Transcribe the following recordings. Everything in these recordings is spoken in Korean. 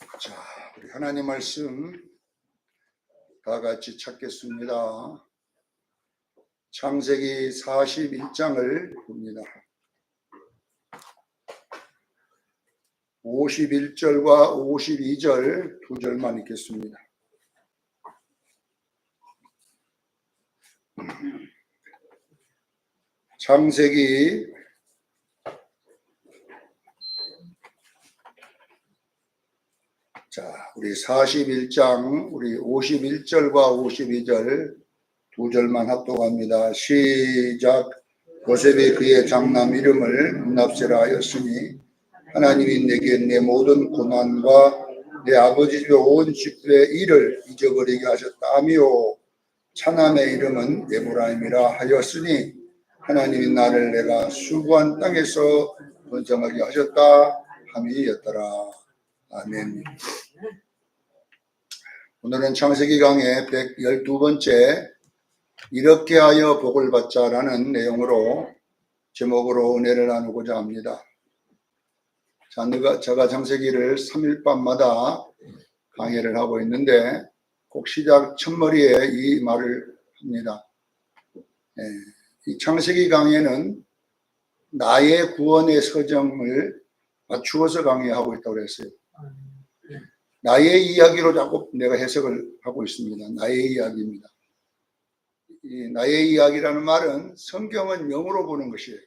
자, 우리 하나님 말씀 다 같이 찾겠습니다. 창세기 41장을 봅니다. 51절과 52절 두 절만 읽겠습니다. 창세기 우리 41장 우리 51절과 52절 두 절만 합독합니다. 시작. 요셉이 그의 장남 이름을 문납세라 하였으니 하나님이 내게 내 모든 고난과 내 아버지 집의 온 식구의 일을 잊어버리게 하셨다며 차남의 이름은 에브라임이라 하였으니 하나님이 나를 내가 수고한 땅에서 번성하게 하셨다 함이었더라. 아멘. 오늘은 창세기 강의 112번째 이렇게 하여 복을 받자라는 내용으로 제목으로 은혜를 나누고자 합니다. 제가 창세기를 3일 밤마다 강의를 하고 있는데 꼭 시작 첫머리에 이 말을 합니다. 이 창세기 강의는 나의 구원의 서정을 맞추어서 강의하고 있다고 했어요. 나의 이야기로 자꾸 내가 해석을 하고 있습니다. 나의 이야기입니다. 이 나의 이야기라는 말은 성경은 영으로 보는 것이에요.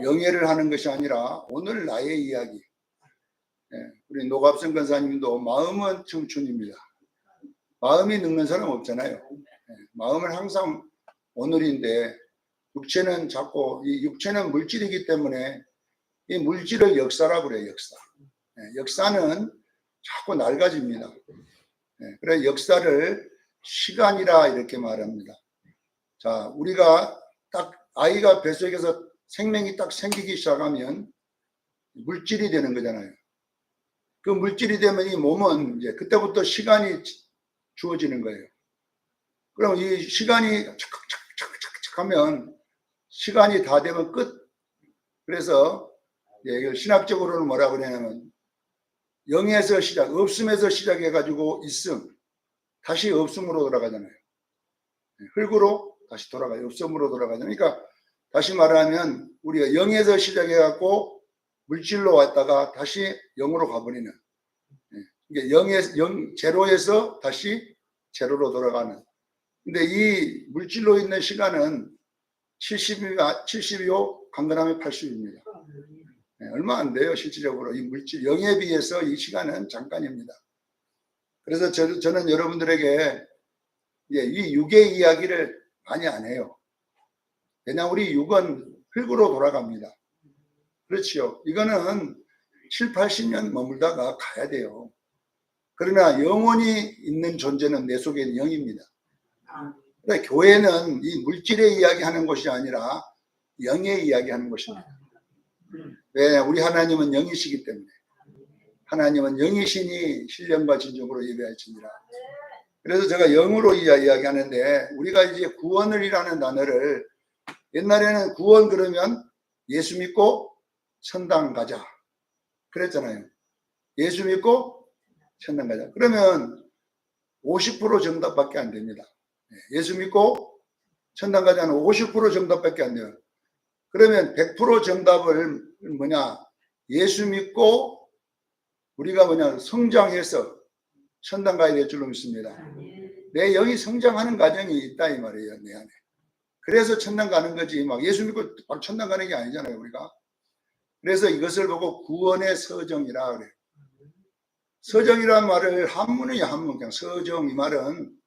영예를 하는 것이 아니라 오늘 나의 이야기. 우리 노갑성 권사님도 마음은 청춘입니다. 마음이 늙는 사람 없잖아요. 마음은 항상 오늘인데 육체는 자꾸 이 육체는 물질이기 때문에 이 물질을 역사라고 그래요. 역사. 역사는 자꾸 낡아집니다. 그래서 역사를 시간이라 이렇게 말합니다. 자, 우리가 딱 아이가 뱃속에서 생명이 딱 생기기 시작하면 물질이 되는 거잖아요. 그 물질이 되면 이 몸은 이제 그때부터 시간이 주어지는 거예요. 그럼 이 시간이 착착착착착 하면 시간이 다 되면 끝. 그래서 이걸 신학적으로는 뭐라 그러냐면 영에서 시작, 없음에서 시작해가지고 있음, 다시 없음으로 돌아가잖아요. 흙으로 다시 돌아가요. 없음으로 돌아가잖아요. 그러니까 다시 말하면 우리가 영에서 시작해갖고 물질로 왔다가 다시 영으로 가버리는. 그러니까 제로에서 다시 제로로 돌아가는. 근데 이 물질로 있는 시간은 70이요, 강건하면 80입니다. 얼마 안 돼요, 실질적으로. 이 물질, 영에 비해서 이 시간은 잠깐입니다. 그래서 저는 여러분들에게 이 육의 이야기를 많이 안 해요. 왜냐, 우리 육은 흙으로 돌아갑니다. 그렇지요. 이거는 7, 80년 머물다가 가야 돼요. 그러나 영원히 있는 존재는 내 속에 있는 영입니다. 그러니까 교회는 이 물질의 이야기하는 것이 아니라 영의 이야기하는 것입니다. 왜? 우리 하나님은 영이시기 때문에. 하나님은 영이시니 신령과 진정으로 예배할지니라. 그래서 제가 영으로 이야기하는데 우리가 이제 구원을이라는 단어를 옛날에는 구원 그러면 예수 믿고 천당 가자 그랬잖아요. 예수 믿고 천당 가자. 그러면 50% 정답밖에 안 됩니다. 예수 믿고 천당 가자는 50% 정답밖에 안 돼요. 그러면 100% 정답을 뭐냐? 예수 믿고 우리가 뭐냐? 성장해서 천당 가야 될 줄로 믿습니다. 내 영이 성장하는 과정이 있다 이 말이에요. 내 안에. 그래서 천당 가는 거지 막 예수 믿고 바로 천당 가는 게 아니잖아요. 우리가. 그래서 이것을 보고 구원의 서정이라 그래요. 서정이라는 말을 한문이에요. 한문. 그냥 서정 이 말은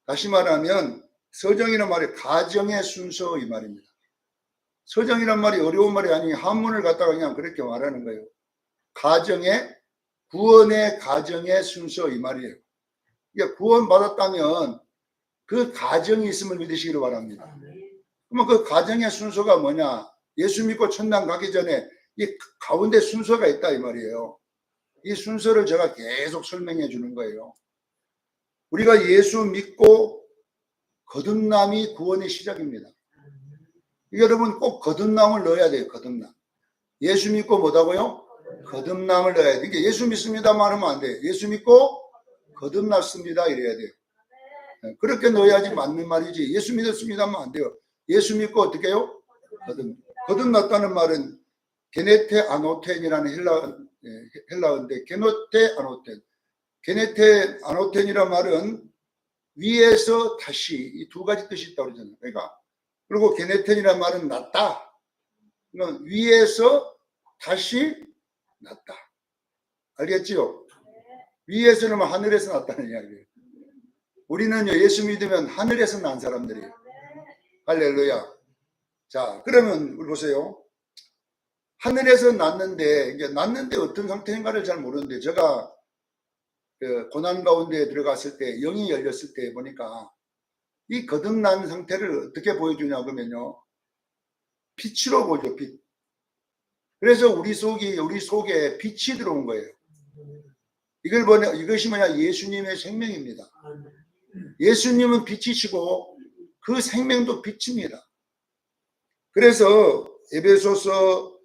다시 말하면 서정이라는 말이 가정의 순서 이 말입니다. 서정이란 말이 어려운 말이 아니 한문을 갖다가 그냥 그렇게 말하는 거예요. 가정의 구원의 가정의 순서 이 말이에요. 그러니까 구원 받았다면 그 가정이 있음을 믿으시기를 바랍니다. 그러면 그 가정의 순서가 뭐냐? 예수 믿고 천당 가기 전에 이 가운데 순서가 있다 이 말이에요. 이 순서를 제가 계속 설명해 주는 거예요. 우리가 예수 믿고 거듭남이 구원의 시작입니다. 여러분 꼭 거듭남을 넣어야 돼요. 거듭남. 예수 믿고 뭐다고요? 거듭남을 넣어야 돼. 이게 예수 믿습니다만 하면 안 돼. 예수 믿고 거듭났습니다 이래야 돼요. 그렇게 넣어야지 맞는 말이지. 예수 믿었습니다만 안 돼요. 예수 믿고 어떻게 해요? 거듭났다는 말은 게네테 아노텐이라는 헬라어인데, 게노테 아노텐. 게네테 아노텐이라는 말은 위에서 다시, 이 두 가지 뜻이 있다고 그러잖아요. 그러니까, 그리고 게네텐이라는 말은 낫다. 그러니까 위에서 다시 낫다. 알겠지요? 위에서는 하늘에서 낫다는 이야기예요. 우리는요, 예수 믿으면 하늘에서 난 사람들이에요. 할렐루야. 자, 그러면 우리 보세요. 하늘에서 났는데, 이제 났는데 어떤 상태인가를 잘 모르는데, 제가 그 고난 가운데 들어갔을 때, 영이 열렸을 때 보니까 이 거듭난 상태를 어떻게 보여주냐 그러면요, 빛으로 보죠. 빛. 그래서 우리 속에 빛이 들어온 거예요. 이것이 뭐냐? 예수님의 생명입니다. 예수님은 빛이시고 그 생명도 빛입니다. 그래서 에베소서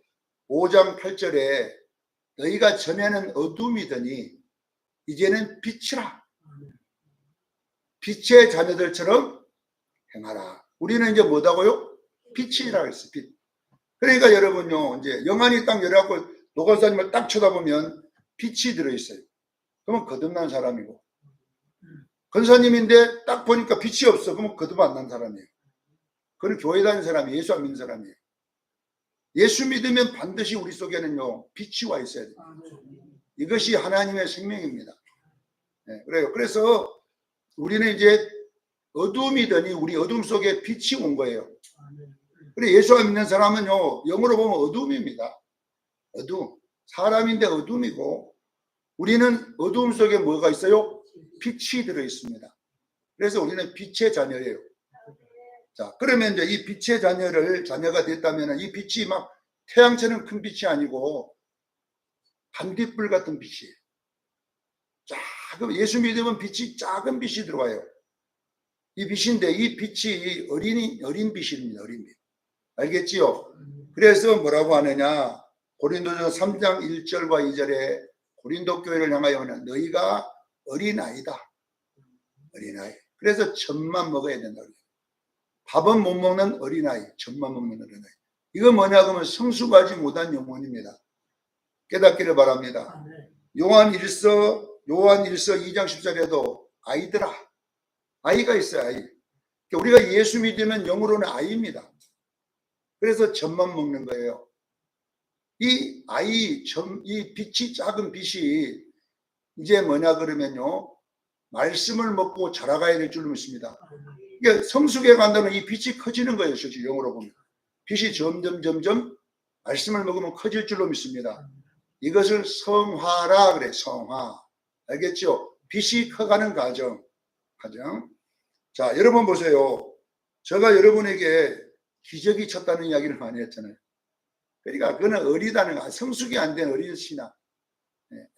5장 8절에 너희가 전에는 어둠이더니 이제는 빛이라. 빛의 자녀들처럼 행하라. 우리는 이제 뭐다고요? 빛이라 했어요. 빛. 그러니까 여러분요, 이제 영안이 딱 열어갖고 노건사님을 딱 쳐다보면 빛이 들어있어요. 그러면 거듭난 사람이고, 권사님인데 딱 보니까 빛이 없어. 그러면 거듭 안 난 사람이에요. 그건 교회 다니는 사람이, 예수 안 믿는 사람이에요. 예수 믿으면 반드시 우리 속에는요, 빛이 와 있어야 돼요. 이것이 하나님의 생명입니다. 네, 그래요. 그래서 우리는 이제 어둠이더니 우리 어둠 속에 빛이 온 거예요. 그래, 예수 안 믿는 사람은요, 영어로 보면 어둠입니다. 어둠. 사람인데 어둠이고, 우리는 어둠 속에 뭐가 있어요? 빛이 들어 있습니다. 그래서 우리는 빛의 자녀예요. 자, 그러면 이제 이 빛의 자녀가 됐다면 이 빛이 막 태양처럼 큰 빛이 아니고 반딧불 같은 빛이에요. 작은, 예수 믿으면 빛이 작은 빛이 들어와요. 이 빛인데 이 빛이 어린 빛입니다. 어린 빛. 알겠지요? 그래서 뭐라고 하느냐? 고린도전서 3장 1절과 2절에 고린도 교회를 향하여 너희가 어린아이다. 어린아이. 그래서 젖만 먹어야 된다. 밥은 못 먹는 어린아이, 젖만 먹는 어린아이. 이건 뭐냐 그러면 성숙하지 못한 영혼입니다. 깨닫기를 바랍니다. 요한일서 2장 10절에도 아이들아. 아이가 있어요. 아이. 우리가 예수 믿으면 영으로는 아이입니다. 그래서 젖만 먹는 거예요. 이 빛이, 작은 빛이 이제 뭐냐 그러면요, 말씀을 먹고 자라가야 될 줄 믿습니다. 그러니까 성숙해 간다면 이 빛이 커지는 거예요. 실제 영어로 보면 빛이 점점 말씀을 먹으면 커질 줄로 믿습니다. 이것을 성화라 그래. 성화. 알겠죠? 빛이 커가는 과정. 자, 여러분 보세요. 제가 여러분에게 기적이 쳤다는 이야기를 많이 했잖아요. 그러니까 그는 어리다는 거, 성숙이 안 된 어린 신앙.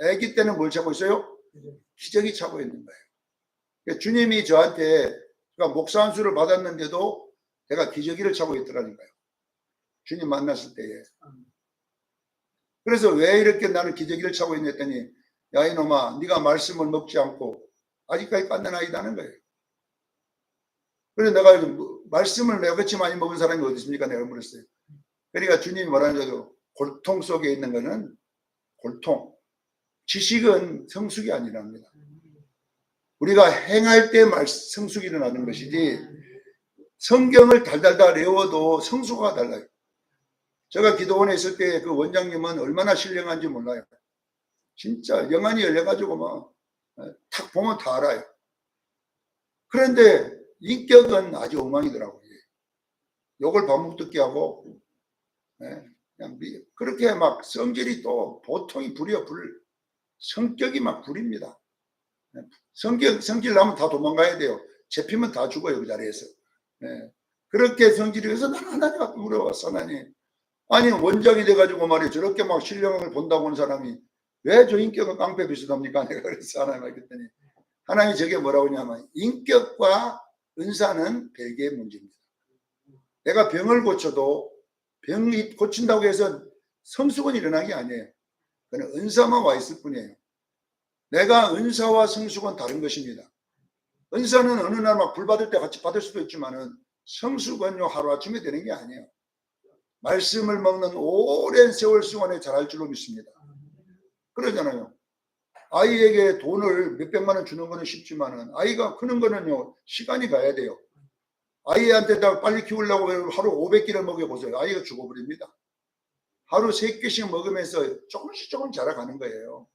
아기 때는 뭘 차고 있어요? 기적이 차고 있는 거예요. 그러니까 주님이 저한테, 그러니까 목사 안수를 받았는데도 제가 기저귀를 차고 있더라니까요. 주님 만났을 때에. 그래서 왜 이렇게 나는 기저귀를 차고 있냐 했더니, 야 이놈아, 네가 말씀을 먹지 않고 아직까지 깐난아이다는 거예요. 그래서 내가 말씀을 매같이 많이 먹은 사람이 어디 있습니까? 내가 물었어요. 그러니까 주님이 뭐라는지도 골통 속에 있는 거는 골통. 지식은 성숙이 아니랍니다. 우리가 행할 때 성숙이 일어나는 것이지 성경을 달달달 외워도 성수가 달라요. 제가 기도원에 있을 때 그 원장님은 얼마나 신령한지 몰라요. 진짜 영안이 열려가지고 막 탁 보면 다 알아요. 그런데 인격은 아주 엉망이더라고요. 욕을 반복 듣게 하고, 그냥 그렇게 막 성질이 또 보통이 불이요, 불. 성격이 막 불입니다. 성질 나면 다 도망가야 돼요. 잡히면 다 죽어요, 그 자리에서. 그렇게 성질이, 그래서 나는 하나님 앞에 물어봤어, 하나님. 아니, 원장이 돼가지고 말이야, 저렇게 막 신령을 본다고 하는 사람이 왜 저 인격은 깡패 비슷합니까? 내가 그래서 하나님께 그랬더니, 하나님이 저게 뭐라고 하냐면, 인격과 은사는 별개의 문제입니다. 내가 병을 고쳐도 병이 고친다고 해서 성숙은 일어나는 게 아니에요. 그는 은사만 와 있을 뿐이에요. 내가 은사와 성숙은 다른 것입니다. 은사는 어느 날 막 불 받을 때 같이 받을 수도 있지만은 성숙은요 하루아침에 되는 게 아니에요. 말씀을 먹는 오랜 세월 동안에 자랄 줄로 믿습니다. 그러잖아요. 아이에게 돈을 몇백만 원 주는 거는 쉽지만은 아이가 크는 거는요 시간이 가야 돼요. 아이한테다 빨리 키우려고 하루 500끼를 먹여보세요. 아이가 죽어버립니다. 하루 3끼씩 먹으면서 조금씩 자라가는 거예요.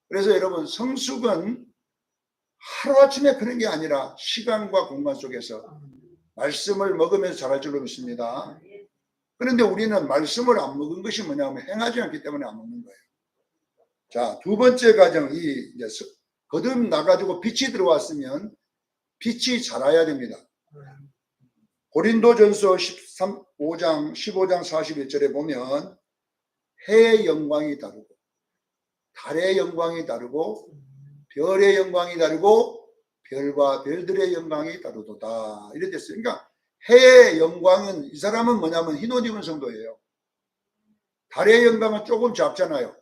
그래서 여러분 성숙은 하루아침에 크는 게 아니라 시간과 공간 속에서 말씀을 먹으면서 자랄 줄로 믿습니다. 그런데 우리는 말씀을 안 먹은 것이 뭐냐면 행하지 않기 때문에 안 먹는 거예요. 자, 두 번째 과정이 이제 거듭 나가지고 빛이 들어왔으면 빛이 자라야 됩니다. 고린도전서 15장 41절에 보면 해의 영광이 다르고 달의 영광이 다르고 별의 영광이 다르고 별과 별들의 영광이 다르도다 이렇게 됐어요. 그러니까 해의 영광은 이 사람은 뭐냐면 흰옷 입은 성도예요. 달의 영광은 조금 작잖아요.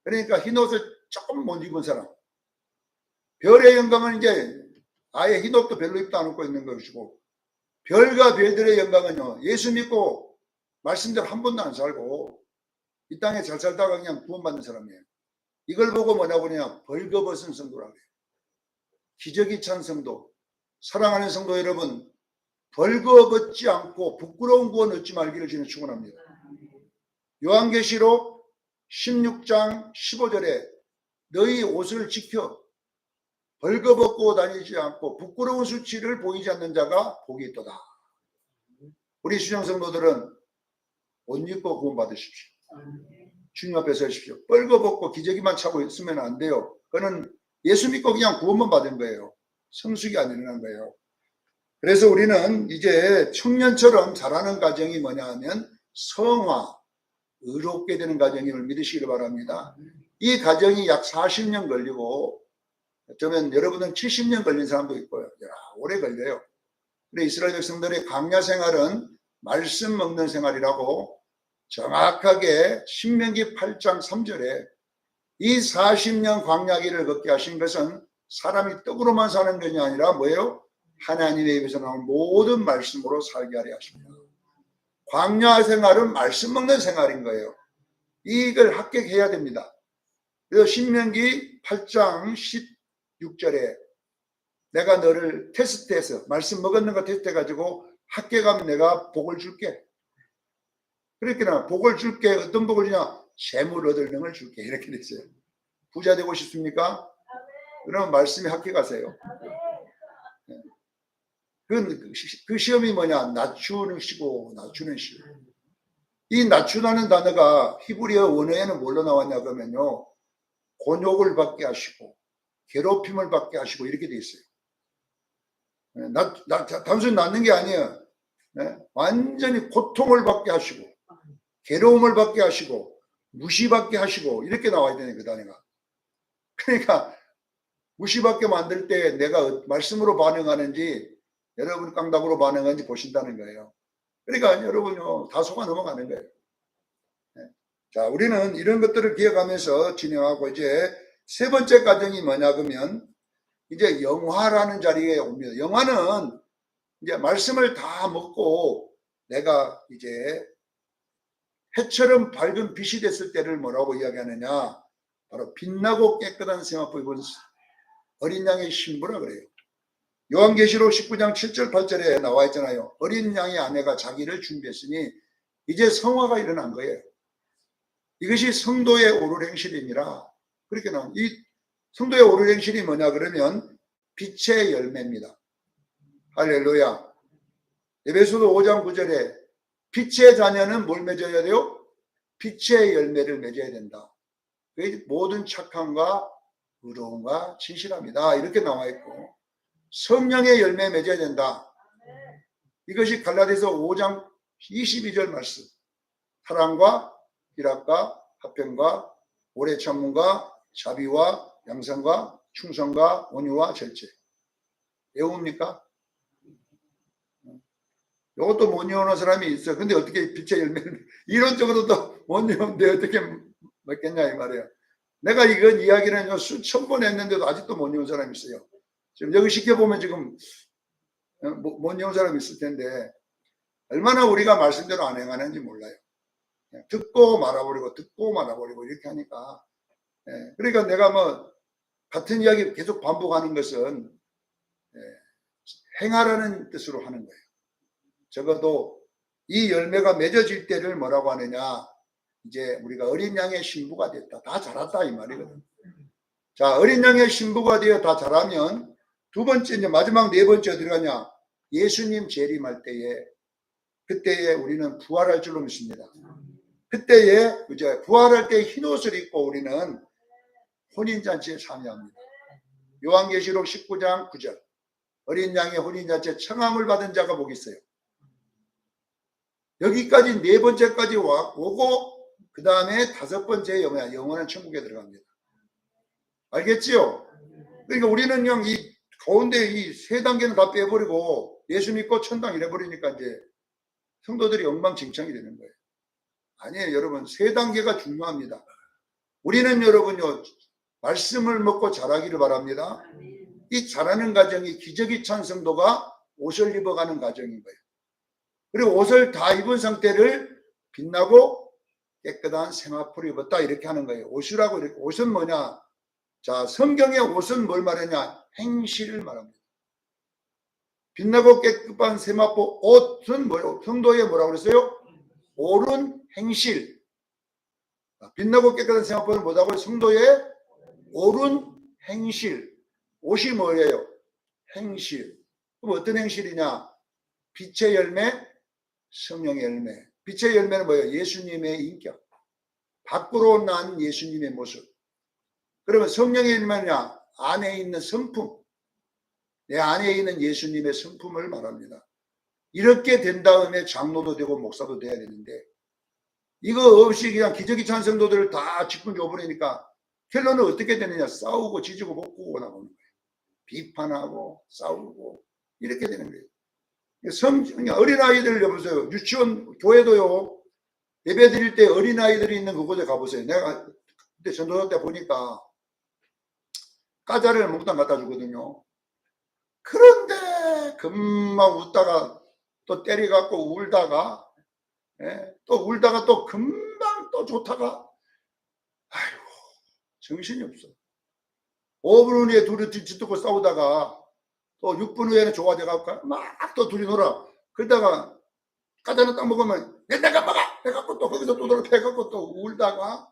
그러니까 흰옷을 조금 못 입은 사람. 별의 영광은 이제 아예 흰옷도 별로 입도 안 입고 있는 것이고 별과 별들의 영광은요 예수 믿고 말씀대로 한 번도 안 살고 이 땅에 잘 살다가 그냥 구원받는 사람이에요. 이걸 보고 뭐라고 그러냐 벌거벗은 성도라고 해요. 기적이 찬 성도. 사랑하는 성도 여러분 벌거벗지 않고 부끄러운 구원 얻지 말기를 주님 축원합니다. 요한계시록 16장 15절에 너희 옷을 지켜 벌거벗고 다니지 않고 부끄러운 수치를 보이지 않는 자가 복이 있도다. 우리 수령 성도들은 옷 입고 구원 받으십시오. 주님 앞에 서십시오. 벌거벗고 기저귀만 차고 있으면 안 돼요. 그거는 예수 믿고 그냥 구원만 받은 거예요. 성숙이 안 일어난 거예요. 그래서 우리는 이제 청년처럼 자라는 과정이 뭐냐 하면 성화, 의롭게 되는 과정임을 믿으시길 바랍니다. 이 과정이 약 40년 걸리고 어쩌면 여러분은 70년 걸린 사람도 있고요. 오래 걸려요. 근데 이스라엘 백성들의 광야 생활은 말씀 먹는 생활이라고 정확하게 신명기 8장 3절에 이 40년 광야길을 걷게 하신 것은 사람이 떡으로만 사는 것이 아니라 뭐예요? 하나님의 입에서 나온 모든 말씀으로 살게 하려 하십니다. 광야 생활은 말씀 먹는 생활인 거예요. 이걸 합격해야 됩니다. 그래서 신명기 8장 16절에 내가 너를 테스트해서 말씀 먹었는가 테스트해가지고 합격하면 내가 복을 줄게. 그렇게나 복을 줄게. 어떤 복을 주냐? 재물 얻을 능을 줄게. 이렇게 됐어요. 부자 되고 싶습니까? 그러면 말씀에 합격하세요. 그 시험이 뭐냐? 낮추는 시고 낮추는 시. 이 낮추다는 단어가 히브리어 원어에는 뭘로 나왔냐 그러면요. 곤욕을 받게 하시고 괴롭힘을 받게 하시고 이렇게 돼 있어요. 단순히 낳는 게 아니에요. 완전히 고통을 받게 하시고 괴로움을 받게 하시고 무시받게 하시고 이렇게 나와야 되네 그 단어가. 그러니까 무시받게 만들 때 내가 말씀으로 반응하는지 여러분 깡답으로 반응하는지 보신다는 거예요. 그러니까 여러분요 다 속아 넘어가는 거예요. 자, 우리는 이런 것들을 기억하면서 진행하고 이제 세 번째 과정이 뭐냐 그러면 이제 영화라는 자리에 옵니다. 영화는 이제 말씀을 다 먹고 내가 이제 해처럼 밝은 빛이 됐을 때를 뭐라고 이야기하느냐? 바로 빛나고 깨끗한 세마포 입은 어린 양의 신부라 그래요. 요한계시록 19장 7절 8절에 나와 있잖아요. 어린 양의 아내가 자기를 준비했으니 이제 성화가 일어난 거예요. 이것이 성도의 오를 행실이니라. 그렇게 나온 이 성도의 오를 행실이 뭐냐 그러면 빛의 열매입니다. 할렐루야. 에베소서 5장 9절에 빛의 자녀는 뭘 맺어야 돼요? 빛의 열매를 맺어야 된다. 모든 착함과 의로움과 진실함이다. 이렇게 나와 있고 성령의 열매 맺어야 된다. 이것이 갈라디아서 5장 22절 말씀. 사랑과 희락과 화평과 오래 참음과 자비와 양선과 충성과 온유와 절제. 외웁니까? 이것도 못 외우는 사람이 있어요. 근데 어떻게 빛의 열매를 이론적으로도 못 외우는데 어떻게 먹겠냐 이 말이에요. 내가 이건 이야기는 수천 번 했는데도 아직도 못 외운 사람이 있어요. 지금 여기 시켜보면 지금 못 외운 사람이 있을 텐데 얼마나 우리가 말씀대로 안 행하는지 몰라요. 듣고 말아버리고 듣고 말아버리고 이렇게 하니까. 그러니까 내가 뭐 같은 이야기 계속 반복하는 것은 행하라는 뜻으로 하는 거예요. 적어도 이 열매가 맺어질 때를 뭐라고 하느냐, 이제 우리가 어린 양의 신부가 됐다, 다 자랐다 이 말이거든. 자, 어린 양의 신부가 되어 다 자라면 두 번째, 이제 마지막 네 번째 어디 가냐, 예수님 재림할 때에, 그때에 우리는 부활할 줄로 믿습니다. 그때에 이제 부활할 때 흰옷을 입고 우리는 혼인잔치에 참여합니다. 요한계시록 19장 9절, 어린 양의 혼인잔치에 청함을 받은 자가 복이 있어요. 여기까지 네 번째까지 오고 그 다음에 다섯 번째 영원한 천국에 들어갑니다. 알겠지요? 그러니까 우리는 그냥 이 가운데 이 세 단계는 다 빼버리고 예수 믿고 천당 이래버리니까 이제 성도들이 엉망진창이 되는 거예요. 아니에요, 여러분. 세 단계가 중요합니다. 우리는 여러분요, 말씀을 먹고 자라기를 바랍니다. 이 자라는 과정이 기저귀 찬 성도가 옷을 입어가는 과정인 거예요. 그리고 옷을 다 입은 상태를 빛나고 깨끗한 세마포를 입었다 이렇게 하는 거예요. 옷이라고 이렇게. 옷은 뭐냐? 자, 성경의 옷은 뭘 말하냐? 행실을 말합니다. 빛나고 깨끗한 세마포 옷은 뭐예요? 성도의 뭐라고 그랬어요? 옳은 행실. 빛나고 깨끗한 세마포는 뭐라고요? 성도의 옳은 행실. 옷이 뭐예요? 행실. 그럼 어떤 행실이냐? 빛의 열매, 성령의 열매. 빛의 열매는 뭐예요? 예수님의 인격. 밖으로 난 예수님의 모습. 그러면 성령의 열매냐? 안에 있는 성품. 내 안에 있는 예수님의 성품을 말합니다. 이렇게 된 다음에 장로도 되고 목사도 돼야 되는데 이거 없이 그냥 기저귀 찬 성도들을 다 직분 줘버리니까 결론은 어떻게 되느냐? 싸우고 지지고 볶고 나오는 거예요. 비판하고 싸우고 이렇게 되는 거예요. 어린아이들 여보세요. 유치원 교회도요. 예배 드릴 때 어린아이들이 있는 그곳에 가보세요. 내가 그때 전도사 때 보니까 과자를 몽땅 갖다 주거든요. 그런데 금방 웃다가 또 때려갖고 울다가 또 울다가 또 금방 또 좋다가 아이고 정신이 없어. 5분 후에 둘이 뒤집고 싸우다가 또 6분 후에는 좋아져갖고 막 또 둘이 놀아. 그러다가 과자는 딱 먹으면 내가 먹어 해갖고 또 거기서 또 놀아 해갖고 또 울다가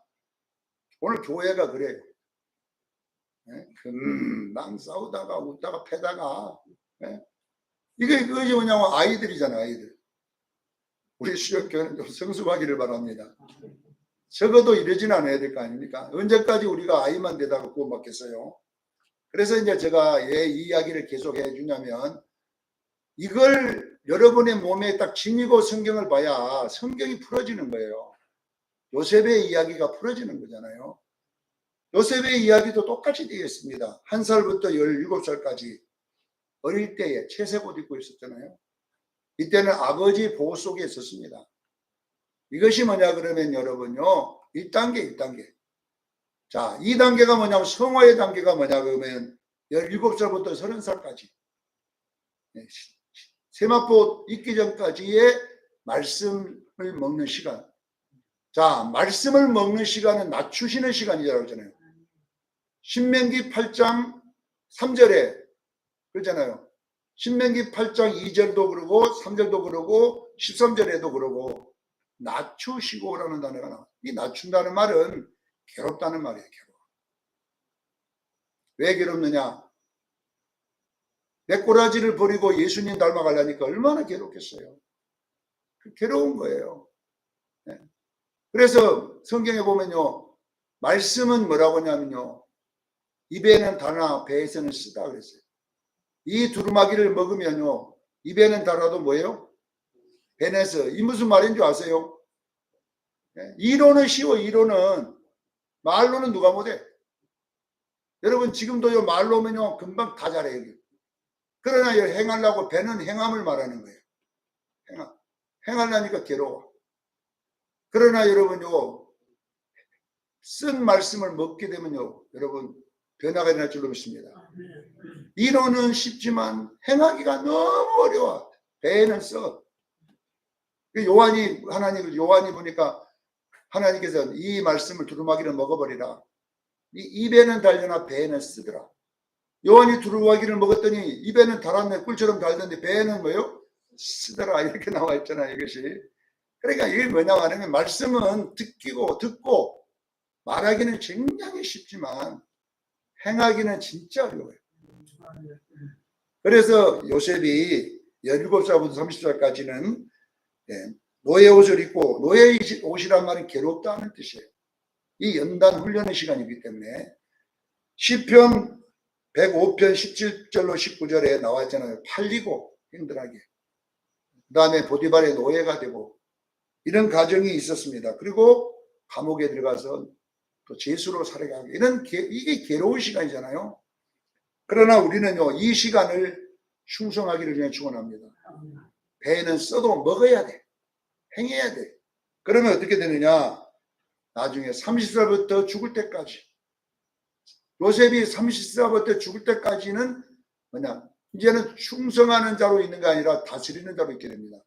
오늘 교회가 그래요. 금방 싸우다가 웃다가 패다가 이게 그것이 뭐냐면 아이들이잖아. 아이들. 우리 수역교회는 좀 성숙하기를 바랍니다. 적어도 이러진 않아야 될 거 아닙니까? 언제까지 우리가 아이만 되다가 구원받겠어요? 그래서 이제 제가 왜 이 이야기를 계속 해주냐면 이걸 여러분의 몸에 딱 지니고 성경을 봐야 성경이 풀어지는 거예요. 요셉의 이야기가 풀어지는 거잖아요. 요셉의 이야기도 똑같이 되어 있습니다. 1살부터 17살까지 어릴 때에 채색옷 입고 있었잖아요. 이때는 아버지 보호 속에 있었습니다. 이것이 뭐냐 그러면 여러분요. 1단계 1단계. 자, 2단계가 뭐냐면 성화의 단계가 뭐냐 그러면 17살부터 30살까지. 세마포 있기 전까지의 말씀을 먹는 시간. 자, 말씀을 먹는 시간은 낮추시는 시간이라고 하잖아요. 신명기 8장 3절에 그러잖아요. 신명기 8장 2절도 그러고 3절도 그러고 13절에도 그러고 낮추시고라는 단어가 나와요. 이 낮춘다는 말은 괴롭다는 말이에요. 괴로워. 왜 괴롭느냐? 내 꼬라지를 버리고 예수님 닮아가려니까 얼마나 괴롭겠어요. 괴로운 거예요. 그래서 성경에 보면요. 말씀은 뭐라고 하냐면요. 입에는 달아 배에서는 쓰다 그랬어요. 이 두루마기를 먹으면요. 입에는 달아도 뭐예요? 배내서. 이 무슨 말인 줄 아세요? 이론은 쉬워. 이론은. 말로는 누가 못해. 여러분 지금도요. 말로 하면요. 금방 다 잘해요. 그러나 행하려고 배는 행함을 말하는 거예요. 행하려니까 괴로워. 그러나 여러분요. 쓴 말씀을 먹게 되면요, 여러분 변화가 일어날 줄로 믿습니다. 이론은 쉽지만 행하기가 너무 어려워. 배에는 써. 요한이 보니까 하나님께서 이 말씀을 두루마기를 먹어버리라. 이 입에는 달려나 배에는 쓰더라. 요한이 두루마기를 먹었더니 입에는 달았네, 꿀처럼 달던데 배에는 뭐요? 쓰더라. 이렇게 나와 있잖아요, 이것이. 그러니까 이게 뭐냐 하면 말씀은 듣고 말하기는 굉장히 쉽지만 행하기는 진짜 어려워요. 그래서 요셉이 17살부터 30살까지는 노예 옷을 입고, 노예 옷이란 말은 괴롭다는 뜻이에요. 이 연단 훈련의 시간이기 때문에 시편 105편 17절로 19절에 나와 있잖아요. 팔리고 힘들하게. 그 다음에 보디발의 노예가 되고 이런 과정이 있었습니다. 그리고 감옥에 들어가서 또 죄수로 살아가고 이게 괴로운 시간이잖아요. 그러나 우리는요, 이 시간을 충성하기를 그냥 축원합니다. 배에는 써도 먹어야 돼. 행해야 돼. 그러면 어떻게 되느냐? 나중에 30살부터 죽을 때까지, 요셉이 30살부터 죽을 때까지는 뭐냐? 이제는 충성하는 자로 있는 게 아니라 다스리는 자로 있게 됩니다.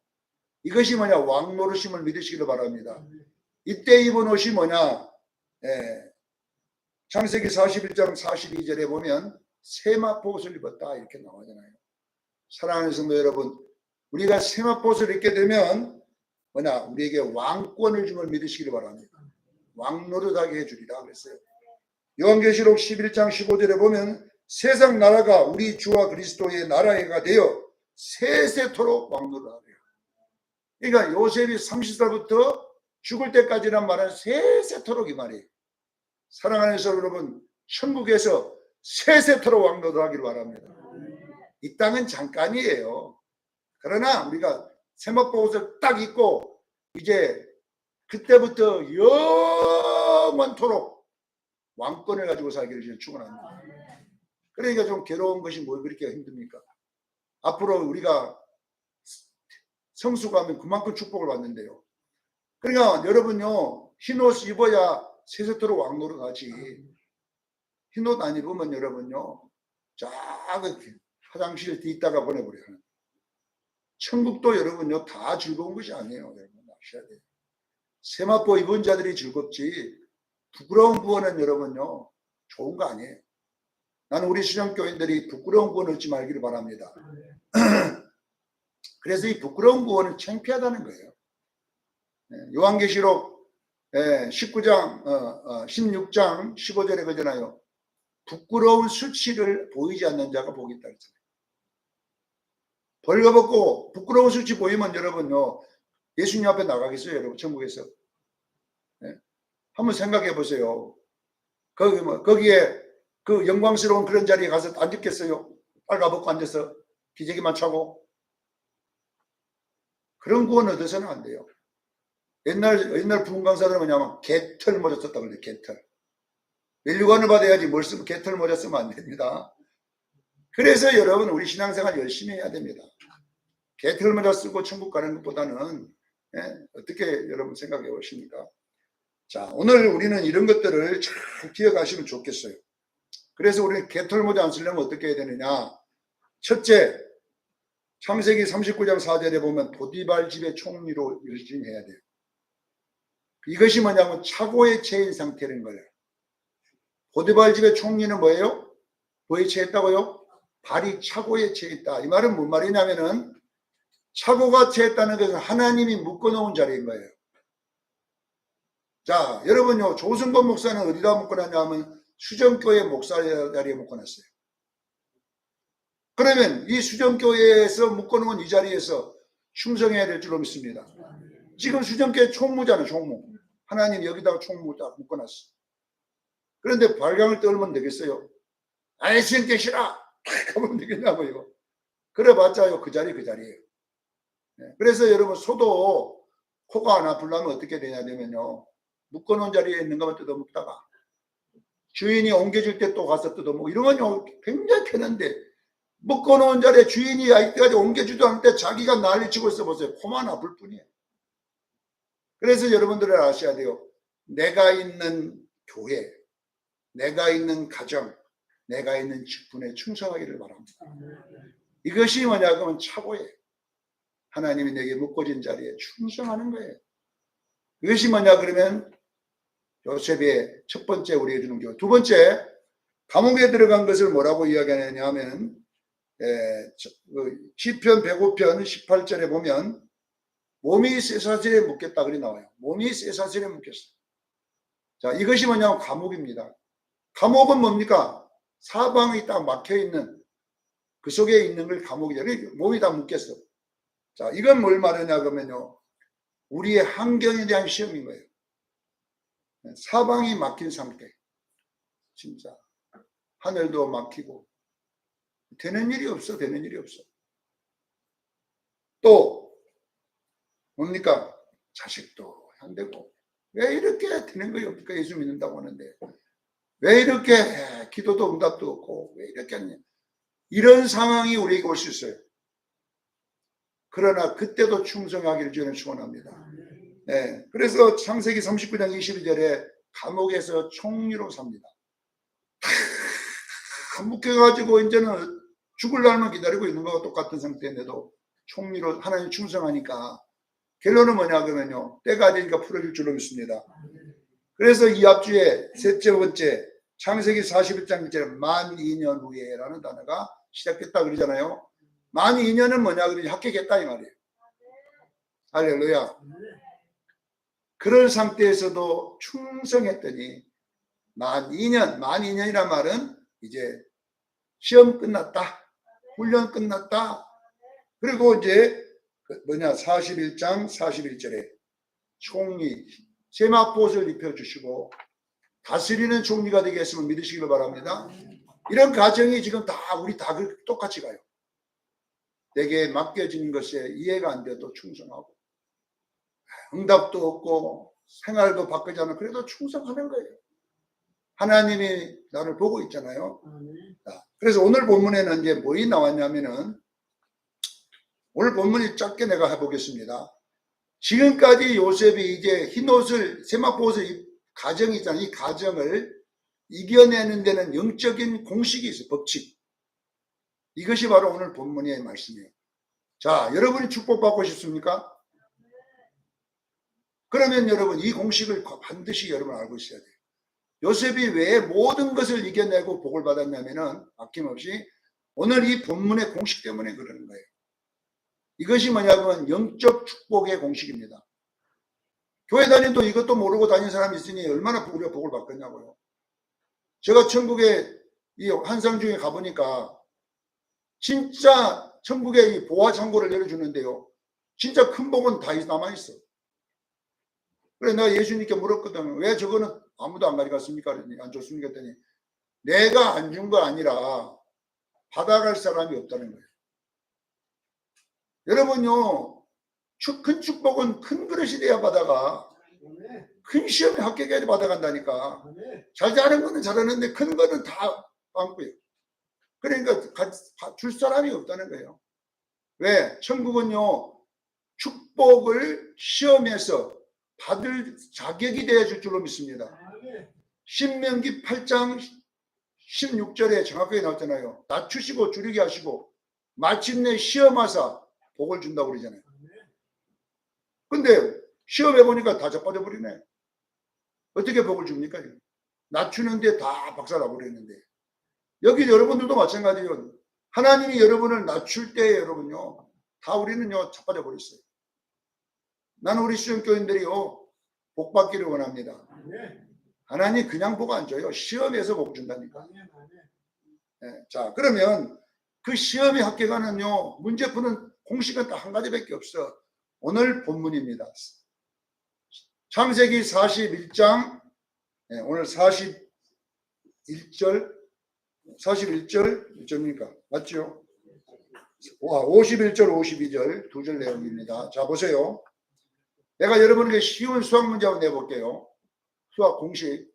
이것이 뭐냐? 왕 노릇임을 믿으시기를 바랍니다. 이때 입은 옷이 뭐냐? 창세기 41장 42절에 보면 세마포옷을 입었다 이렇게 나오잖아요. 사랑하는 성도 여러분, 우리가 세마포옷을 입게 되면 뭐냐? 우리에게 왕권을 줌을 믿으시기를 바랍니다. 왕 노릇하게 해주리라 그랬어요. 요한계시록 11장 15절에 보면 세상 나라가 우리 주와 그리스도의 나라가 되어 세세토록 왕 노릇하래요. 그러니까 요셉이 30살부터 죽을 때까지란 말은 세세토록 이 말이에요. 사랑하는 성도 여러분, 천국에서 세세토록 왕 노릇하기를 바랍니다. 이 땅은 잠깐이에요. 그러나 우리가 세마포옷을 딱 입고 이제 그때부터 영원토록 왕권을 가지고 살기를 축원합니다. 그러니까 좀 괴로운 것이 뭘 그렇게 힘듭니까? 앞으로 우리가 성수가 하면 그만큼 축복을 받는데요. 그러니까 여러분요, 흰옷 입어야 세세토록 왕노릇 하지. 흰옷 안 입으면 여러분요, 작은 화장실 뒤 있다가 보내버려요. 천국도 여러분요, 다 즐거운 것이 아니에요. 여러분 아셔야 돼요. 세마포 입은 자들이 즐겁지 부끄러운 구원은 여러분요, 좋은 거 아니에요. 나는 우리 신앙교인들이 부끄러운 구원 얻지 말기를 바랍니다. 그래서 이 부끄러운 구원은 창피하다는 거예요. 요한계시록 16장 15절에 그러잖아요. 부끄러운 수치를 보이지 않는 자가 복이 있다 그랬잖아요. 벌거벗고 부끄러운 수치 보이면 여러분요, 예수님 앞에 나가겠어요? 여러분 천국에서? 한번 생각해 보세요. 거기에 그 영광스러운 그런 자리에 가서 앉았겠어요? 빨가벗고 앉아서 기저귀만 차고? 그런 구원 얻어서는 안 돼요. 옛날 부흥 강사들은 뭐냐면 개털 모자 썼다고 그래요. 개털. 면류관을 받아야지 뭘 쓰면 개털 모자 쓰면 안 됩니다. 그래서 여러분 우리 신앙생활 열심히 해야 됩니다. 개털 모자 쓰고 천국 가는 것보다는 어떻게 여러분 생각해 보십니까? 자, 오늘 우리는 이런 것들을 잘 기억하시면 좋겠어요. 그래서 우리는 개털 모자 안 쓰려면 어떻게 해야 되느냐? 첫째, 창세기 39장 4절에 보면 보디발 집의 총리로 일진해야 돼요. 이것이 뭐냐면 착오에 처인 상태인 거예요. 보디발 집의 총리는 뭐예요? 뭐에 처했다고요? 발이 착오에 처했다. 이 말은 뭔 말이냐면은 착오가 처했다는 것은 하나님이 묶어놓은 자리인 거예요. 자, 여러분요, 조승건 목사는 어디다 묶어놨냐 하면 수정교회 목사 자리에 묶어놨어요. 그러면 이 수정교회에서 묶어놓은 이 자리에서 충성해야 될 줄로 믿습니다. 지금 수정교회 총무잖아요, 총무. 하나님 여기다가 총무 딱 묶어놨어. 그런데 발광을 떨면 되겠어요? 아이, 신께 싫어! 탁 하면 되겠냐고요. 그래봤자요, 그 자리예요. 그래서 여러분, 소도 코가 안 아프려면 어떻게 되냐면요, 묶어놓은 자리에 있는 것만 뜯어먹다가 주인이 옮겨질 때 또 가서 뜯어먹고 이런 건요 굉장히 편한데, 묶어놓은 자리에 주인이 이때까지 옮겨주지도 않을 때 자기가 난리치고 있어 보세요. 코만 아플 뿐이에요. 그래서 여러분들은 아셔야 돼요. 내가 있는 교회, 내가 있는 가정, 내가 있는 직분에 충성하기를 바랍니다. 이것이 뭐냐면 차고예요. 하나님이 내게 묶어진 자리에 충성하는 거예요. 이것이 뭐냐 그러면 요셉의 첫 번째 우리에게 주는 교훈. 두 번째, 감옥에 들어간 것을 뭐라고 이야기하느냐 하면 시편 105편 18절에 보면 몸이 쇠사슬에 묶였다 그리 나와요. 몸이 쇠사슬에 묶였어요. 자, 이것이 뭐냐면 감옥입니다. 감옥은 뭡니까? 사방이 딱 막혀있는 그 속에 있는 걸 감옥이잖아요. 몸이 다 묶였어. 자, 이건 뭘 말하냐 그러면요, 우리의 환경에 대한 시험인 거예요. 사방이 막힌 상태. 진짜 하늘도 막히고 되는 일이 없어. 되는 일이 없어. 또 뭡니까? 자식도 안 되고 왜 이렇게 되는 거예요? 없을까? 예수 믿는다고 하는데 왜 이렇게 기도도 응답도 없고 왜 이렇게 하느냐. 이런 상황이 우리에게 올 수 있어요. 그러나 그때도 충성하기를 저는 축원합니다. 네, 그래서 창세기 39장 22절에 감옥에서 총리로 삽니다. 다 묶여가지고 이제는 죽을 날만 기다리고 있는 거와 똑같은 상태인데도 총리로 하나님 충성하니까 결론은 뭐냐 그러면요, 때가 되니까 풀어질 줄로 믿습니다. 그래서 이 앞주에 셋째 번째 창세기 41장 1절에 만 2년 후에라는 단어가 시작됐다 그러잖아요. 만 2년은 뭐냐 그러면 합격했다 이 말이에요. 할렐루야. 그런 상태에서도 충성했더니 만 2년이란 말은 이제 시험 끝났다, 훈련 끝났다. 그리고 이제 41장 41절에 총리 세마포옷을 입혀주시고 다스리는 총리가 되게 했으면 믿으시기를 바랍니다. 이런 가정이 지금 다 우리 다 똑같이 가요. 내게 맡겨진 것에 이해가 안 돼도 충성하고 응답도 없고 생활도 바꾸지 않아 그래도 충성하는 거예요. 하나님이 나를 보고 있잖아요. 그래서 오늘 본문에는 이제 뭐이 나왔냐면은, 오늘 본문이 짧게 내가 해보겠습니다. 지금까지 요셉이 이제 흰옷을 세마포옷을 가정이 있잖아요. 이 가정을 이겨내는 데는 영적인 공식이 있어요. 법칙. 이것이 바로 오늘 본문의 말씀이에요. 자, 여러분이 축복받고 싶습니까? 그러면 여러분 이 공식을 반드시 여러분 알고 있어야 돼요. 요셉이 왜 모든 것을 이겨내고 복을 받았냐면은 아낌없이 오늘 이 본문의 공식 때문에 그러는 거예요. 이것이 뭐냐면 영적 축복의 공식입니다. 교회 다니도 이것도 모르고 다니는 사람이 있으니 얼마나 우리가 복을 받겠냐고요. 제가 천국에 이 환상 중에 가보니까 진짜 천국에 이 보화 창고를 열어주는데요, 진짜 큰 복은 다 남아있어. 그래 내가 예수님께 물었거든. 왜 저거는 아무도 안 가져갔습니까? 안 줬습니까? 했더니 내가 안 준 거 아니라 받아갈 사람이 없다는 거예요. 여러분요, 큰 축복은 큰 그릇이 돼야 받아가. 큰 시험에 합격해야 받아간다니까. 잘 자는 거는 잘하는데 큰 거는 다 빵꾸예요. 그러니까 줄 사람이 없다는 거예요. 왜? 천국은요, 축복을 시험에서 받을 자격이 되어 줄 줄로 믿습니다. 신명기 8장 16절에 정확하게 나왔잖아요. 낮추시고 줄이게 하시고 마침내 시험하사 복을 준다고 그러잖아요. 근데 시험해 보니까 다 자빠져 버리네. 어떻게 복을 줍니까? 낮추는데 다 박살나 버렸는데. 여기 여러분들도 마찬가지예요. 하나님이 여러분을 낮출 때 여러분요, 다 우리는요 자빠져 버렸어요. 나는 우리 수영교인들이요 복 받기를 원합니다. 하나님 그냥 복 안 줘요. 시험에서 복 준다니까. 네, 자, 그러면 그 시험에 합격하는요 문제 푸는 공식은 딱 한 가지밖에 없어. 오늘 본문입니다. 창세기 41장, 네, 오늘 41절 몇절입니까? 맞죠? 와, 51절 52절 두 절 내용입니다. 자, 보세요. 내가 여러분에게 쉬운 수학 문제 한번 내볼게요. 수학 공식.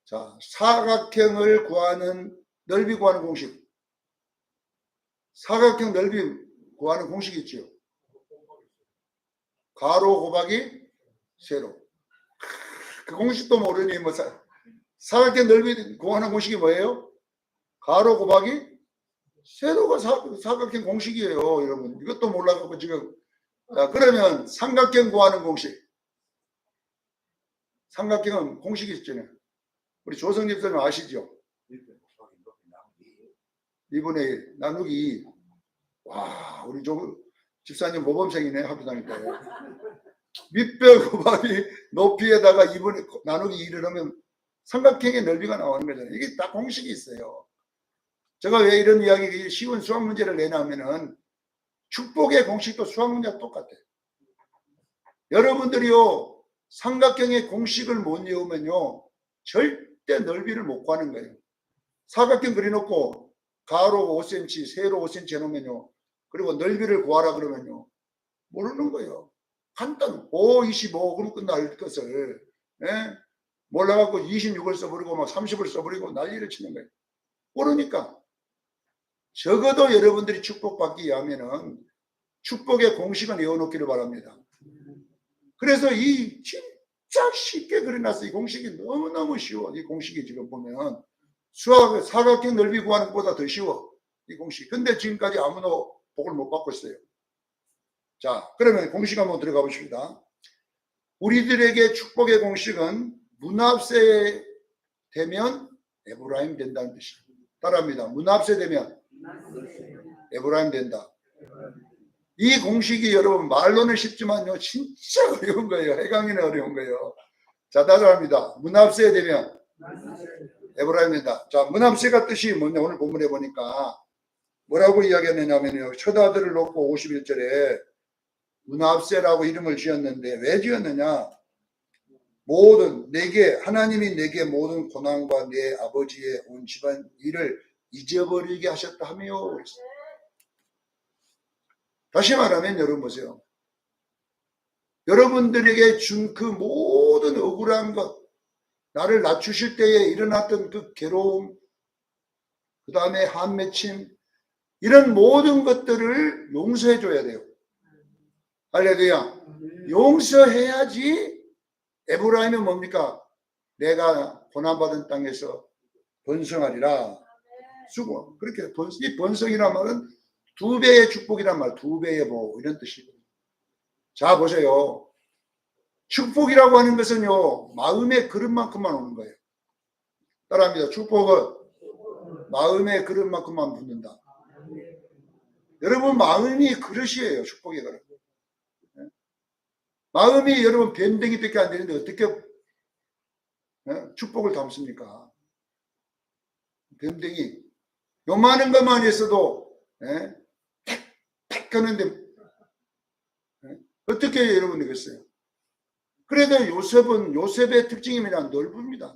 자, 사각형을 구하는, 넓이 구하는 공식. 사각형 넓이 구하는 공식이 있죠. 가로 곱하기 세로. 그 공식도 모르니 뭐 사각형 넓이 구하는 공식이 뭐예요? 가로 곱하기 세로가 사각형 공식이에요, 여러분. 이것도 몰라갖고 지금. 자, 그러면 삼각형 구하는 공식. 삼각형은 공식이 있잖아요. 우리 조성 집사님 아시죠? 2분의 1 나누기 2. 와, 우리 집사님 모범생이네, 학교 다닐 때. 밑변 곱하기 높이에다가 2분의 나누기 2를 하면 삼각형의 넓이가 나오는 거잖아요. 이게 다 공식이 있어요. 제가 왜 이런 이야기, 쉬운 수학 문제를 내냐면은 축복의 공식도 수학 문제와 똑같아요. 여러분들이요, 삼각형의 공식을 못 외우면요, 절대 넓이를 못 구하는 거예요. 사각형 그려놓고 가로 5cm, 세로 5cm 해놓으면요, 그리고 넓이를 구하라 그러면요, 모르는 거예요. 간단, 5, 25 그러면 끝날 것을, 예? 몰라갖고 26을 써버리고 막 30을 써버리고 난리를 치는 거예요. 모르니까. 적어도 여러분들이 축복받기 위하면은 축복의 공식은 외워놓기를 바랍니다. 그래서 이 진짜 쉽게 그려놨어요. 이 공식이 너무너무 쉬워. 이 공식이 지금 보면 수학 사각형 넓이 구하는 것보다 더 쉬워. 이 공식. 근데 지금까지 아무도 복을 못 받고 있어요. 자, 그러면 공식 한번 들어가 보십니다. 우리들에게 축복의 공식은 문합세 되면 에브라임 된다는 뜻이에요. 따라합니다. 문합세 되면 에브라임 된다. 이 공식이 여러분 말로는 쉽지만요, 진짜 어려운 거예요. 해강이는 어려운 거예요. 자, 따라합니다. 문합세 되면 에브라임 된다. 자, 문합세가 뜻이 뭐냐, 오늘 본문에 보니까 뭐라고 이야기했느냐면요, 첫 아들을 놓고 51절에 문합세라고 이름을 지었는데 왜 지었느냐? 모든 내게 하나님이 내게 모든 고난과 내 아버지의 온 집안 일을 잊어버리게 하셨다 하며. 다시 말하면 여러분 보세요. 여러분들에게 준 그 모든 억울한 것, 나를 낮추실 때에 일어났던 그 괴로움, 그 다음에 한맺힘, 이런 모든 것들을 용서해 줘야 돼요. 할렐루야. 용서해야지 에브라임은 뭡니까? 내가 고난받은 땅에서 번성하리라. 수고. 그렇게 이 번성이란 말은 2배의 축복이란 말, 2배의 복, 이런 뜻이거든요. 자, 보세요. 축복이라고 하는 것은요, 마음의 그릇만큼만 오는 거예요. 따라합니다. 축복은 마음의 그릇만큼만 붙는다. 여러분, 마음이 그릇이에요. 축복의 그릇. 마음이 여러분 변댕이밖에 안 되는데 어떻게 축복을 담습니까? 변댕이. 요만한 것만 있어도 탁 하는데 어떻게 여러분 되겠어요? 그래도 요셉의 특징이 뭐냐?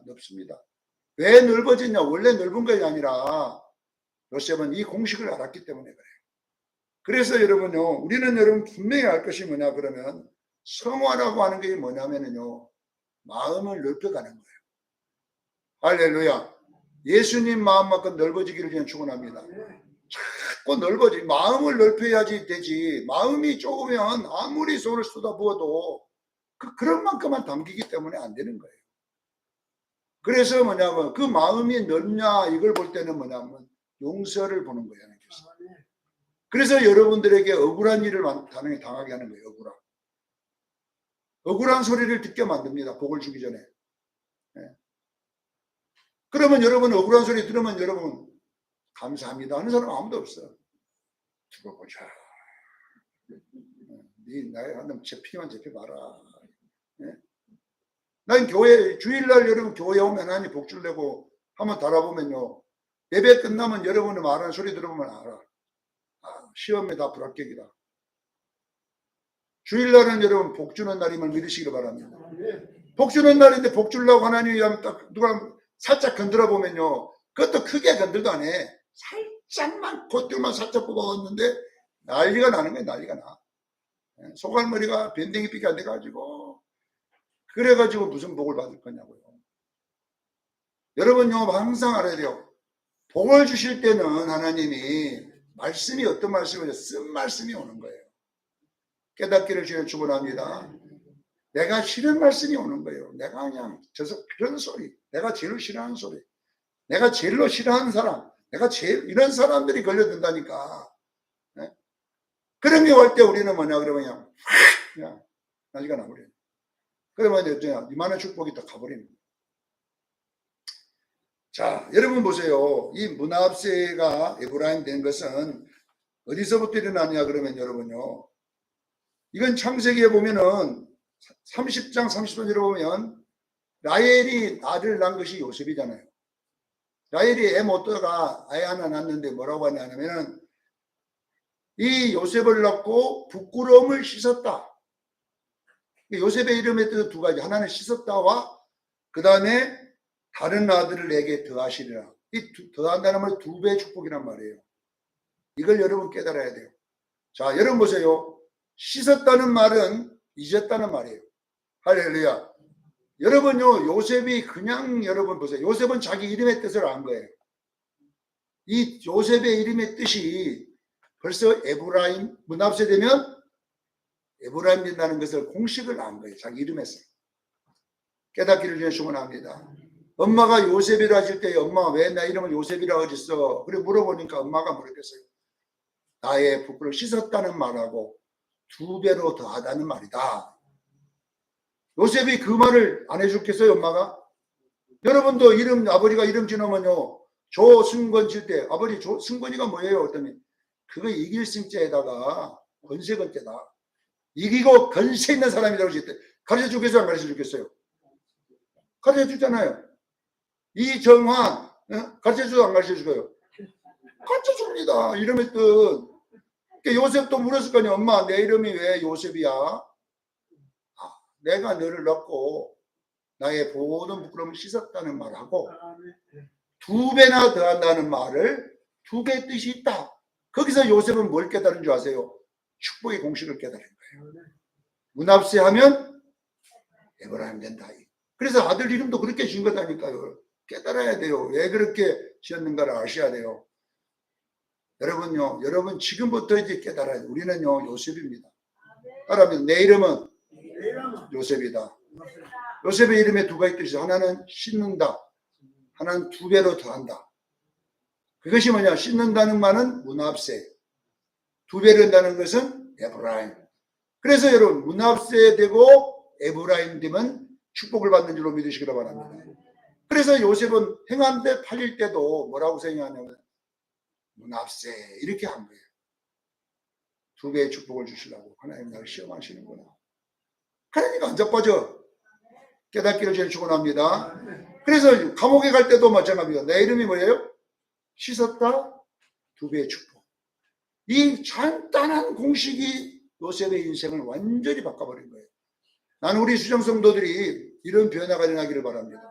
넓습니다. 왜 넓어졌냐? 원래 넓은 것이 아니라 요셉은 이 공식을 알았기 때문에 그래요. 그래서 여러분요, 우리는 여러분 분명히 알 것이 뭐냐 그러면 성화라고 하는 게 뭐냐면요, 마음을 넓혀가는 거예요. 할렐루야. 예수님 마음만큼 넓어지기를 그냥 축원합니다. 자꾸 넓어지. 마음을 넓혀야지 되지. 마음이 좁으면 아무리 손을 쏟아부어도 그런 만큼만 담기기 때문에 안 되는 거예요. 그래서 뭐냐면 그 마음이 넓냐 이걸 볼 때는 뭐냐면 용서를 보는 거예요. 그래서 여러분들에게 억울한 일을 당하게 하는 거예요. 억울한 소리를 듣게 만듭니다. 복을 주기 전에. 그러면 여러분 억울한 소리 들으면 여러분 감사합니다 하는 사람 아무도 없어요. 두고 보자. 네 나의 한번 피만 잡혀봐라. 난 교회 주일날 여러분 교회 오면 하나님 복줄 내고 한번 달아보면요, 예배 끝나면 여러분이 말하는 소리 들어보면 알아. 시험에 다 불합격이다. 주일날은 여러분 복주는 날임을 믿으시기 바랍니다. 복주는 날인데 복주려고 하나님이 딱 누가 살짝 건드려 보면요, 그것도 크게 건들도 안 해. 살짝만 콧줄만 살짝 뽑아왔는데 난리가 나는 거예요. 난리가 나. 소갈머리가 변댕이밖에 안 돼가지고, 그래가지고 무슨 복을 받을 거냐고요. 여러분요, 항상 알아야 돼요. 복을 주실 때는 하나님이 말씀이 어떤 말씀이냐, 쓴 말씀이 오는 거예요. 깨닫기를 주여 축원합니다. 내가 싫은 말씀이 오는 거예요. 내가 그냥 그런 소리, 내가 제일 싫어하는 소리, 내가 제일로 싫어하는 사람, 내가 제일 이런 사람들이 걸려든다니까. 네? 그런 게 올 때 우리는 뭐냐 그러면 그냥 나지가 나버려요. 그러면 이제 이만한 축복이 또 가버립니다. 자, 여러분 보세요. 이 문합세가 에브라임 된 것은 어디서부터 일어나냐 그러면 여러분요. 이건 창세기에 보면은 30장 30절에 보면 라헬이 아들 낳은 것이 요셉이잖아요. 라헬이 애 못 떠가 아이 하나 낳는데 뭐라고 하냐면은 이 요셉을 낳고 부끄러움을 씻었다. 요셉의 이름의 뜻 두 가지. 하나는 씻었다와 그 다음에 다른 아들을 내게 더하시리라. 이 더한다는 말 두 배의 축복이란 말이에요. 이걸 여러분 깨달아야 돼요. 자, 여러분 보세요. 씻었다는 말은 잊었다는 말이에요. 할렐루야. 여러분요, 요셉이 그냥 여러분 보세요. 요셉은 자기 이름의 뜻을 안 거예요. 이 요셉의 이름의 뜻이 벌써 에브라임, 문합세 되면 에브라임 된다는 것을 공식을 안 거예요. 자기 이름에서. 깨닫기를 위해 축원합니다. 엄마가 요셉이라 하실 때 엄마가 왜 내 이름을 요셉이라고 하셨어? 그래 물어보니까 엄마가 뭐랬겠어요? 나의 부끄러움을 씻었다는 말하고 두 배로 더하다는 말이다. 요셉이 그 말을 안 해줬겠어요, 엄마가? 여러분도 아버지가 이름 지나면요, 조승건 칠 때, 아버지 승건이가 뭐예요? 그랬더니, 그거 이길 승자에다가 권세건자다. 이기고 권세 있는 사람이라고 했을 때, 가르쳐 주겠어요, 안 가르쳐 주겠어요? 가르쳐 주잖아요. 이정환, 가르쳐 주도 안 가르쳐 주고요? 가르쳐 줍니다. 이름의 뜻. 요셉도 물었을 거 아니에요. 엄마, 내 이름이 왜 요셉이야? 내가 너를 낳고 나의 모든 부끄러움을 씻었다는 말하고 두 배나 더한다는 말을 두 배의 뜻이 있다. 거기서 요셉은 뭘 깨달은 줄 아세요? 축복의 공식을 깨달은 거예요. 문합세 하면 에브라임 된다. 그래서 아들 이름도 그렇게 지은 거다니까요. 깨달아야 돼요. 왜 그렇게 지었는가를 아셔야 돼요. 여러분요, 여러분 지금부터 이제 깨달아야 돼요. 우리는요, 요셉입니다. 따라하면 내 이름은 요셉이다. 요셉의 이름에 두 가지 뜻이 하나는 씻는다. 하나는 두 배로 더한다. 그것이 뭐냐? 씻는다는 말은 문합세. 두 배로 한다는 것은 에브라임. 그래서 여러분 문합세 되고 에브라임 되면 축복을 받는 줄로 믿으시기를 바랍니다. 그래서 요셉은 행한데 팔릴 때도 뭐라고 생각하냐면 문합세 이렇게 한 거예요. 두 배의 축복을 주시려고 하나님 나를 시험하시는구나. 하나님 안 자빠져. 깨닫기를 제일 축원합니다. 그래서 감옥에 갈 때도 마찬가지입니다. 내 이름이 뭐예요? 씻었다 두 배의 축복. 이 간단한 공식이 요셉의 인생을 완전히 바꿔버린 거예요. 나는 우리 수정성도들이 이런 변화가 일어나기를 바랍니다.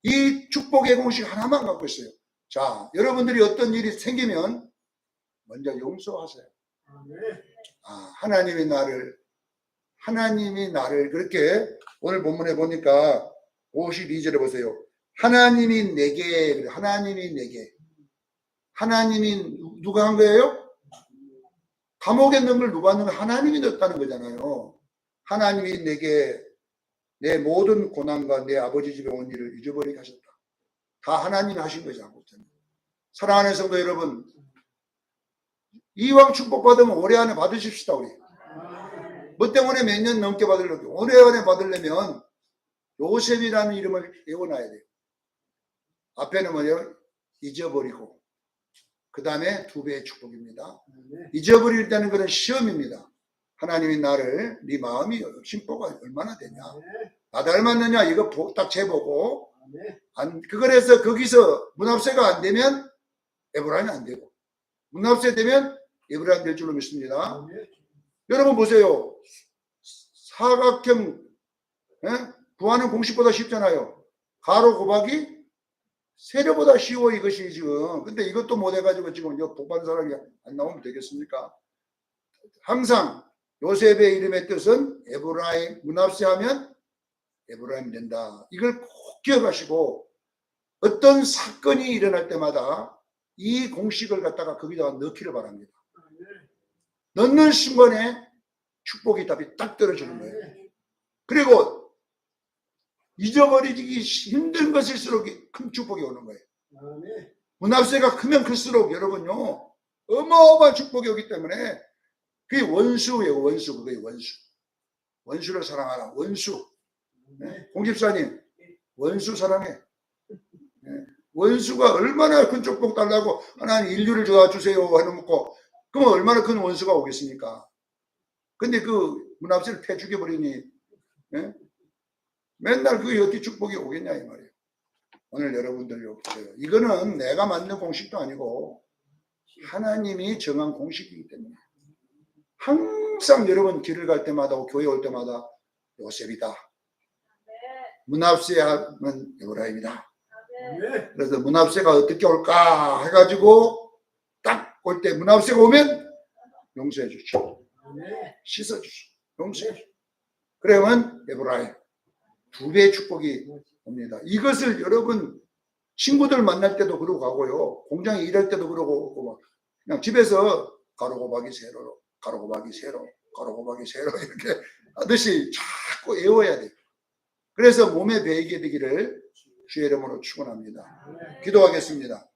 이 축복의 공식 하나만 갖고 있어요. 자, 여러분들이 어떤 일이 생기면 먼저 용서하세요. 하나님이 나를 그렇게 오늘 본문에 보니까 52절에 보세요. 하나님이 내게 하나님이 누가 한 거예요? 감옥에 넣은 걸 누가 넣은 거? 하나님이 넣었다는 거잖아요. 하나님이 내게 내 모든 고난과 내 아버지 집에 온 일을 잊어버리게 하셨다. 다 하나님이 하신 거죠. 사랑하는 성도 여러분, 이왕 축복받으면 올해 안에 받으십시다. 우리 뭐 때문에 몇 년 넘게 받으려고 올해 안에 받으려면 요셉이라는 이름을 외워놔야 돼요. 앞에는 뭐예요? 잊어버리고 그 다음에 두 배의 축복입니다. 잊어버릴 때는 그런 시험입니다. 하나님이 나를 네 마음이 심보가 얼마나 되냐, 나 닮았느냐 이거 딱 재보고 그래서 거기서 문합세가 안 되면 에브라임이 안 되고 문합세 되면 에브라임 될 줄로 믿습니다. 여러분 보세요. 사각형 구하는 공식보다 쉽잖아요. 가로 곱하기 세로보다 쉬워 이것이 지금. 근데 이것도 못 해가지고 지금 복받은 사람이 안 나오면 되겠습니까? 항상 요셉의 이름의 뜻은 에브라임, 문합세 하면 에브라임 된다. 이걸 꼭 기억하시고 어떤 사건이 일어날 때마다 이 공식을 갖다가 거기다가 넣기를 바랍니다. 넣는 순간에 축복이 답이 딱 떨어지는 거예요. 그리고 잊어버리기 힘든 것일수록 큰 축복이 오는 거예요. 문합세가 크면 클수록 여러분요 어마어마한 축복이 오기 때문에 그게 원수예요. 원수. 그게 원수. 원수를 사랑하라. 원수. 네? 공집사님 원수 사랑해. 네? 원수가 얼마나 큰 축복 달라고 하나님 인류를 도와주세요 하는 거 그러면 얼마나 큰 원수가 오겠습니까? 근데 그 문합세를 패 죽여버리니 네? 맨날 그게 어떻게 축복이 오겠냐 이 말이에요. 오늘 여러분들 보세요. 이거는 내가 만든 공식도 아니고 하나님이 정한 공식이기 때문에 항상 여러분 길을 갈 때마다 교회 올 때마다 요셉이다. 문합세 하면 에브라임이다. 그래서 문합세가 어떻게 올까 해가지고 딱 올 때 문합세가 오면 용서해 주죠. 씻어 주죠. 용서해 주죠. 그러면 에브라임 2배의 축복이 옵니다. 이것을 여러분 친구들 만날 때도 그러고 가고요. 공장에 일할 때도 그러고 오고 막 그냥 집에서 가로 곱하기 세로 가로 곱하기 세로 가로 곱하기 세로 이렇게 하듯이 자꾸 외워야 돼요. 그래서 몸에 배이게 되기를 주의 이름으로 축원합니다. 기도하겠습니다.